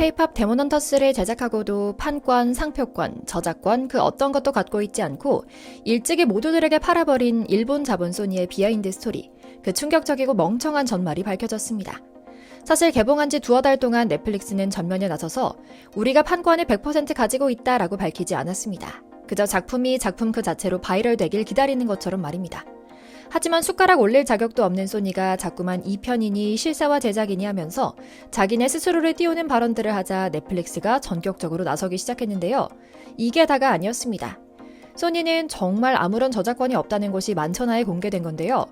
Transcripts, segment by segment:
K-팝 데몬 헌터스를 제작하고도 판권, 상표권, 저작권 그 어떤 것도 갖고 있지 않고 일찍이 모두들에게 팔아버린 일본 자본 소니의 비하인드 스토리, 그 충격적이고 멍청한 전말이 밝혀졌습니다. 사실 개봉한 지 두어 달 동안 넷플릭스는 전면에 나서서 우리가 판권을 100% 가지고 있다라고 밝히지 않았습니다. 그저 작품이 작품 그 자체로 바이럴 되길 기다리는 것처럼 말입니다. 하지만 숟가락 올릴 자격도 없는 소니가 자꾸만 2편이니 실사화 제작이니 하면서 자기네 스스로를 띄우는 발언들을 하자 넷플릭스가 전격적으로 나서기 시작했는데요. 이게 다가 아니었습니다. 소니는 정말 아무런 저작권이 없다는 것이 만천하에 공개된 건데요.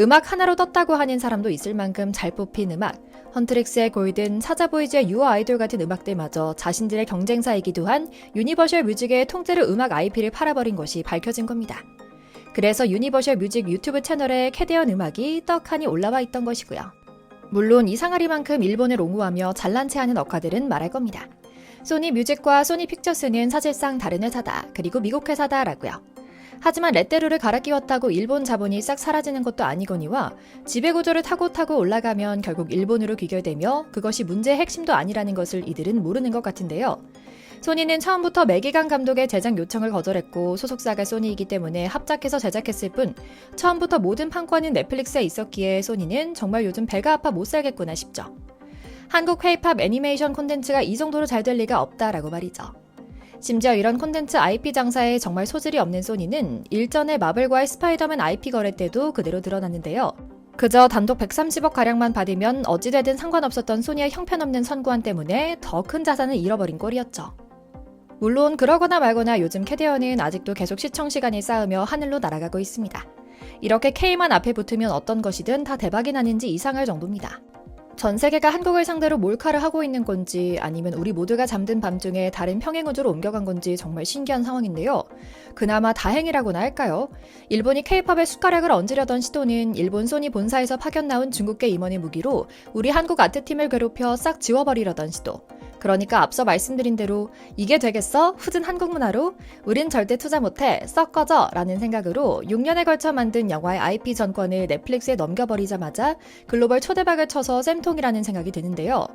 음악 하나로 떴다고 하는 사람도 있을 만큼 잘 뽑힌 음악, 헌트릭스의 골든, 사자보이즈의 유어 아이돌 같은 음악들마저 자신들의 경쟁사이기도 한 유니버셜 뮤직의 통째로 음악 IP를 팔아버린 것이 밝혀진 겁니다. 그래서 유니버셜 뮤직 유튜브 채널에 캐대언 음악이 떡하니 올라와 있던 것이고요. 물론 이상하리만큼 일본을 옹호하며 잘난 체하는 억가들은 말할 겁니다. 소니 뮤직과 소니 픽처스는 사실상 다른 회사다, 그리고 미국 회사다라고요. 하지만 렛대루를 갈아 끼웠다고 일본 자본이 싹 사라지는 것도 아니거니와 지배구조를 타고 올라가면 결국 일본으로 귀결되며 그것이 문제의 핵심도 아니라는 것을 이들은 모르는 것 같은데요. 소니는 처음부터 매기강 감독의 제작 요청을 거절했고 소속사가 소니이기 때문에 합작해서 제작했을 뿐 처음부터 모든 판권은 넷플릭스에 있었기에 소니는 정말 요즘 배가 아파 못 살겠구나 싶죠. 한국 K-팝 애니메이션 콘텐츠가 이 정도로 잘 될 리가 없다라고 말이죠. 심지어 이런 콘텐츠 IP 장사에 정말 소질이 없는 소니는 일전에 마블과의 스파이더맨 IP 거래 때도 그대로 드러났는데요. 그저 단독 130억가량만 받으면 어찌되든 상관없었던 소니의 형편없는 선구안 때문에 더 큰 자산을 잃어버린 꼴이었죠. 물론 그러거나 말거나 요즘 캐대언은 아직도 계속 시청시간을 쌓으며 하늘로 날아가고 있습니다. 이렇게 K만 앞에 붙으면 어떤 것이든 다 대박이 나는지 이상할 정도입니다. 전 세계가 한국을 상대로 몰카를 하고 있는 건지 아니면 우리 모두가 잠든 밤중에 다른 평행우주로 옮겨간 건지 정말 신기한 상황인데요. 그나마 다행이라고나 할까요? 일본이 K-팝에 숟가락을 얹으려던 시도는 일본 소니 본사에서 파견 나온 중국계 임원의 무기로 우리 한국 아트팀을 괴롭혀 싹 지워버리려던 시도. 그러니까 앞서 말씀드린 대로 이게 되겠어? 후진 한국 문화로? 우린 절대 투자 못해. 썩 꺼져! 라는 생각으로 6년에 걸쳐 만든 영화의 IP 전권을 넷플릭스에 넘겨버리자마자 글로벌 초대박을 쳐서 쌤통이라는 생각이 드는데요.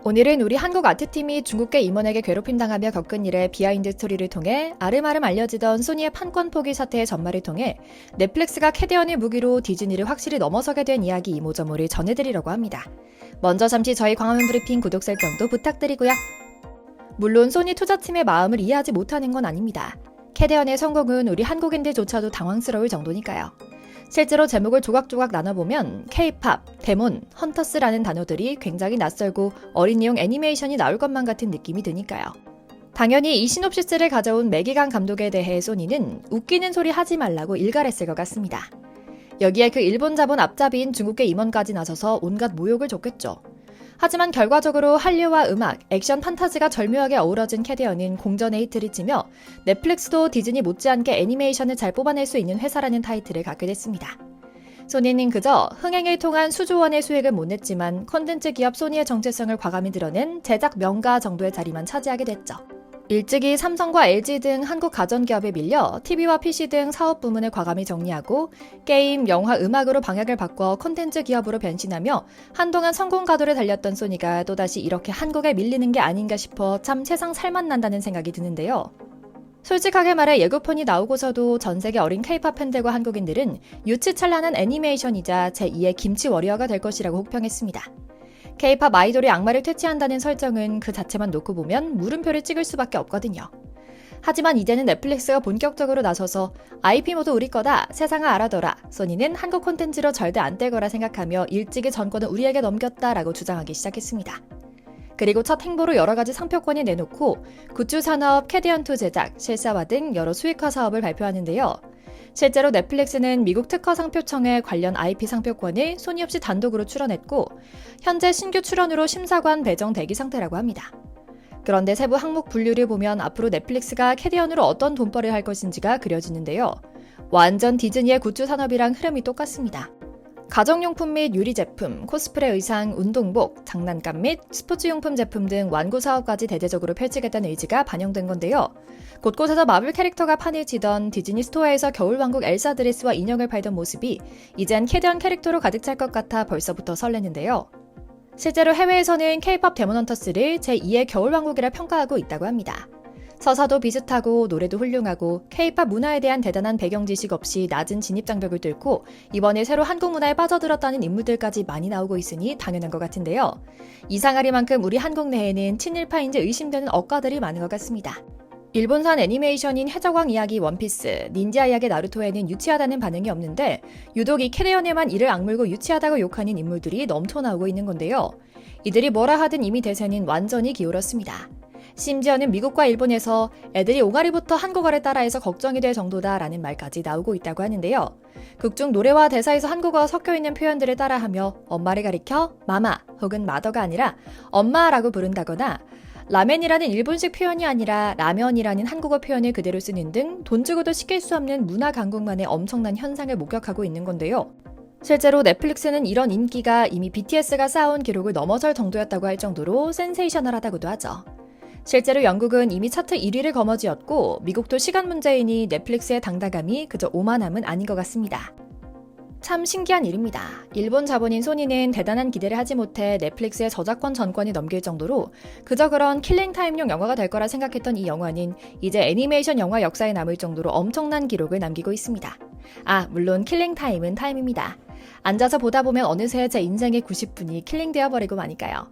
오늘은 우리 한국 아트팀이 중국계 임원에게 괴롭힘 당하며 겪은 일의 비하인드 스토리를 통해 아름아름 알려지던 소니의 판권 포기 사태의 전말을 통해 넷플릭스가 캐대언의 무기로 디즈니를 확실히 넘어서게 된 이야기 이모저모를 전해드리려고 합니다. 먼저 잠시 저희 광화문 브리핑 구독 설정도 부탁드리고요. 물론 소니 투자팀의 마음을 이해하지 못하는 건 아닙니다. 캐대언의 성공은 우리 한국인들조차도 당황스러울 정도니까요. 실제로 제목을 조각조각 나눠보면 K-팝, 데몬, 헌터스라는 단어들이 굉장히 낯설고 어린이용 애니메이션이 나올 것만 같은 느낌이 드니까요. 당연히 이 시놉시스를 가져온 매기강 감독에 대해 소니는 웃기는 소리 하지 말라고 일갈했을 것 같습니다. 여기에 그 일본 자본 앞잡이인 중국계 임원까지 나서서 온갖 모욕을 줬겠죠. 하지만 결과적으로 한류와 음악, 액션 판타지가 절묘하게 어우러진 캐대언은 공전의 히트를 치며 넷플릭스도 디즈니 못지않게 애니메이션을 잘 뽑아낼 수 있는 회사라는 타이틀을 갖게 됐습니다. 소니는 그저 흥행을 통한 수조 원의 수익을 못 냈지만 콘텐츠 기업 소니의 정체성을 과감히 드러낸 제작 명가 정도의 자리만 차지하게 됐죠. 일찍이 삼성과 LG 등 한국 가전기업에 밀려 TV와 PC 등 사업 부문을 과감히 정리하고 게임, 영화, 음악으로 방향을 바꿔 콘텐츠 기업으로 변신하며 한동안 성공 가도를 달렸던 소니가 또다시 이렇게 한국에 밀리는 게 아닌가 싶어 참 세상 살맛 난다는 생각이 드는데요. 솔직하게 말해 예고편이 나오고서도 전 세계 어린 K-팝 팬들과 한국인들은 유치찬란한 애니메이션이자 제2의 김치 워리어가 될 것이라고 혹평했습니다. K-팝 아이돌이 악마를 퇴치한다는 설정은 그 자체만 놓고 보면 물음표를 찍을 수밖에 없거든요. 하지만 이제는 넷플릭스가 본격적으로 나서서 IP 모두 우리 거다, 세상아 알아둬라, 소니는 한국 콘텐츠로 절대 안 될 거라 생각하며 일찍이 전권을 우리에게 넘겼다라고 주장하기 시작했습니다. 그리고 첫 행보로 여러 가지 상표권을 내놓고 굿즈 산업, 캐디언2 제작, 실사화 등 여러 수익화 사업을 발표하는데요. 실제로 넷플릭스는 미국 특허 상표청에 관련 IP 상표권을 소니 없이 단독으로 출원했고 현재 신규 출원으로 심사관 배정 대기 상태라고 합니다. 그런데 세부 항목 분류를 보면 앞으로 넷플릭스가 캐디언으로 어떤 돈벌이를 할 것인지가 그려지는데요. 완전 디즈니의 굿즈 산업이랑 흐름이 똑같습니다. 가정용품 및 유리제품, 코스프레 의상, 운동복, 장난감 및 스포츠용품 제품 등 완구 사업까지 대대적으로 펼치겠다는 의지가 반영된 건데요. 곳곳에서 마블 캐릭터가 판을 치던 디즈니 스토어에서 겨울왕국 엘사 드레스와 인형을 팔던 모습이 이젠 캐대언 캐릭터로 가득 찰 것 같아 벌써부터 설레는데요. 실제로 해외에서는 K-pop 데몬헌터스를 제2의 겨울왕국이라 평가하고 있다고 합니다. 서사도 비슷하고 노래도 훌륭하고 K-pop 문화에 대한 대단한 배경 지식 없이 낮은 진입 장벽을 뚫고 이번에 새로 한국 문화에 빠져들었다는 인물들까지 많이 나오고 있으니 당연한 것 같은데요. 이상하리만큼 우리 한국 내에는 친일파인지 의심되는 억가들이 많은 것 같습니다. 일본산 애니메이션인 해적왕 이야기 원피스, 닌자 이야기 나루토에는 유치하다는 반응이 없는데 유독 이 캐레언에만 이를 악물고 유치하다고 욕하는 인물들이 넘쳐 나오고 있는 건데요. 이들이 뭐라 하든 이미 대세는 완전히 기울었습니다. 심지어는 미국과 일본에서 애들이 옹알이부터 한국어를 따라해서 걱정이 될 정도다라는 말까지 나오고 있다고 하는데요. 극중 노래와 대사에서 한국어가 섞여있는 표현들을 따라하며 엄마를 가리켜 마마 혹은 마더가 아니라 엄마라고 부른다거나 라멘이라는 일본식 표현이 아니라 라면이라는 한국어 표현을 그대로 쓰는 등 돈 주고도 시킬 수 없는 문화 강국만의 엄청난 현상을 목격하고 있는 건데요. 실제로 넷플릭스는 이런 인기가 이미 BTS가 쌓아온 기록을 넘어설 정도였다고 할 정도로 센세이셔널하다고도 하죠. 실제로 영국은 이미 차트 1위를 거머쥐었고 미국도 시간 문제이니 넷플릭스의 당당함이 그저 오만함은 아닌 것 같습니다. 참 신기한 일입니다. 일본 자본인 소니는 대단한 기대를 하지 못해 넷플릭스의 저작권 전권이 넘길 정도로 그저 그런 킬링타임용 영화가 될 거라 생각했던 이 영화는 이제 애니메이션 영화 역사에 남을 정도로 엄청난 기록을 남기고 있습니다. 물론 킬링타임은 타임입니다. 앉아서 보다 보면 어느새 제 인생의 90분이 킬링되어 버리고 마니까요.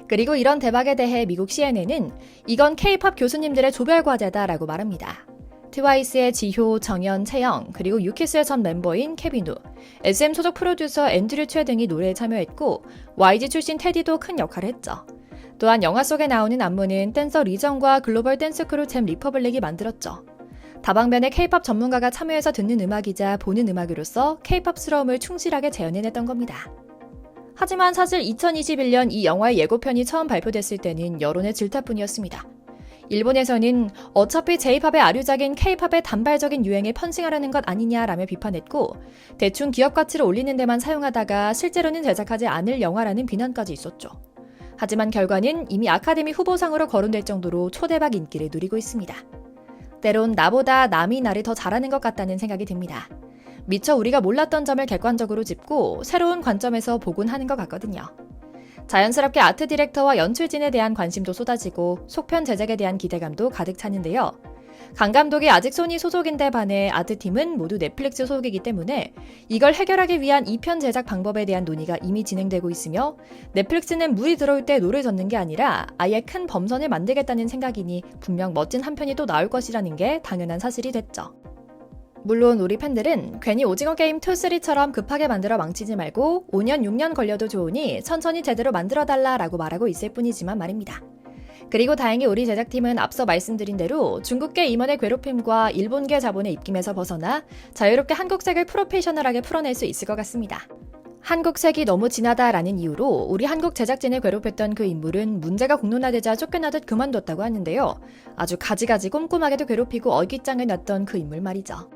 그리고 이런 대박에 대해 미국 CNN은 이건 K-pop 교수님들의 조별과제다라고 말합니다. 트와이스의 지효, 정연, 채영, 그리고 유키스의 전 멤버인 케빈우, SM 소속 프로듀서 앤드류 최 등이 노래에 참여했고 YG 출신 테디도 큰 역할을 했죠. 또한 영화 속에 나오는 안무는 댄서 리정과 글로벌 댄스 크루 잼 리퍼블릭이 만들었죠. 다방면에 K-pop 전문가가 참여해서 듣는 음악이자 보는 음악으로서 K-pop스러움을 충실하게 재현해냈던 겁니다. 하지만 사실 2021년 이 영화의 예고편이 처음 발표됐을 때는 여론의 질타뿐이었습니다. 일본에서는 어차피 J-팝의 아류작인 K-팝의 단발적인 유행에 편승하려는 것 아니냐라며 비판했고 대충 기업 가치를 올리는 데만 사용하다가 실제로는 제작하지 않을 영화라는 비난까지 있었죠. 하지만 결과는 이미 아카데미 후보상으로 거론될 정도로 초대박 인기를 누리고 있습니다. 때론 나보다 남이 나를 더 잘하는 것 같다는 생각이 듭니다. 미처 우리가 몰랐던 점을 객관적으로 짚고 새로운 관점에서 보곤 하는 것 같거든요. 자연스럽게 아트 디렉터와 연출진에 대한 관심도 쏟아지고 속편 제작에 대한 기대감도 가득 차는데요. 강 감독이 아직 소니 소속인데 반해 아트팀은 모두 넷플릭스 소속이기 때문에 이걸 해결하기 위한 2편 제작 방법에 대한 논의가 이미 진행되고 있으며 넷플릭스는 물이 들어올 때 노를 젓는 게 아니라 아예 큰 범선을 만들겠다는 생각이니 분명 멋진 한 편이 또 나올 것이라는 게 당연한 사실이 됐죠. 물론 우리 팬들은 괜히 오징어 게임 2, 3처럼 급하게 만들어 망치지 말고 5년, 6년 걸려도 좋으니 천천히 제대로 만들어달라라고 말하고 있을 뿐이지만 말입니다. 그리고 다행히 우리 제작팀은 앞서 말씀드린 대로 중국계 임원의 괴롭힘과 일본계 자본의 입김에서 벗어나 자유롭게 한국색을 프로페셔널하게 풀어낼 수 있을 것 같습니다. 한국색이 너무 진하다라는 이유로 우리 한국 제작진을 괴롭혔던 그 인물은 문제가 공론화되자 쫓겨나듯 그만뒀다고 하는데요. 아주 가지가지 꼼꼼하게도 괴롭히고 얼깃장을 놨던 그 인물 말이죠.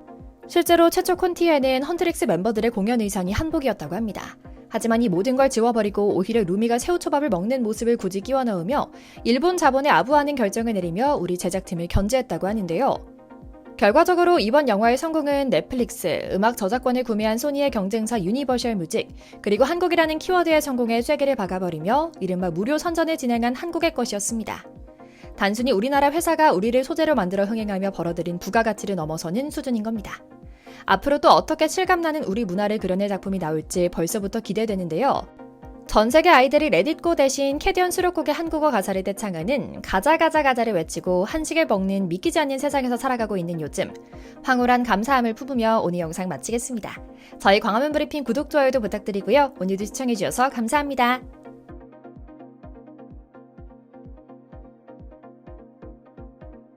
실제로 최초 콘티에는 헌트릭스 멤버들의 공연 의상이 한복이었다고 합니다. 하지만 이 모든 걸 지워버리고 오히려 루미가 새우초밥을 먹는 모습을 굳이 끼워 넣으며 일본 자본에 아부하는 결정을 내리며 우리 제작팀을 견제했다고 하는데요. 결과적으로 이번 영화의 성공은 넷플릭스, 음악 저작권을 구매한 소니의 경쟁사 유니버셜 뮤직, 그리고 한국이라는 키워드의 성공에 쐐기를 박아버리며 이른바 무료 선전을 진행한 한국의 것이었습니다. 단순히 우리나라 회사가 우리를 소재로 만들어 흥행하며 벌어들인 부가가치를 넘어서는 수준인 겁니다. 앞으로 또 어떻게 실감나는 우리 문화를 그려낼 작품이 나올지 벌써부터 기대되는데요. 전 세계 아이들이 레딧고 대신 캐디언 수록곡의 한국어 가사를 떼창하는 가자가자가자를 외치고 한식을 먹는 믿기지 않는 세상에서 살아가고 있는 요즘, 황홀한 감사함을 품으며 오늘 영상 마치겠습니다. 저희 광화문 브리핑 구독, 좋아요도 부탁드리고요. 오늘도 시청해주셔서 감사합니다.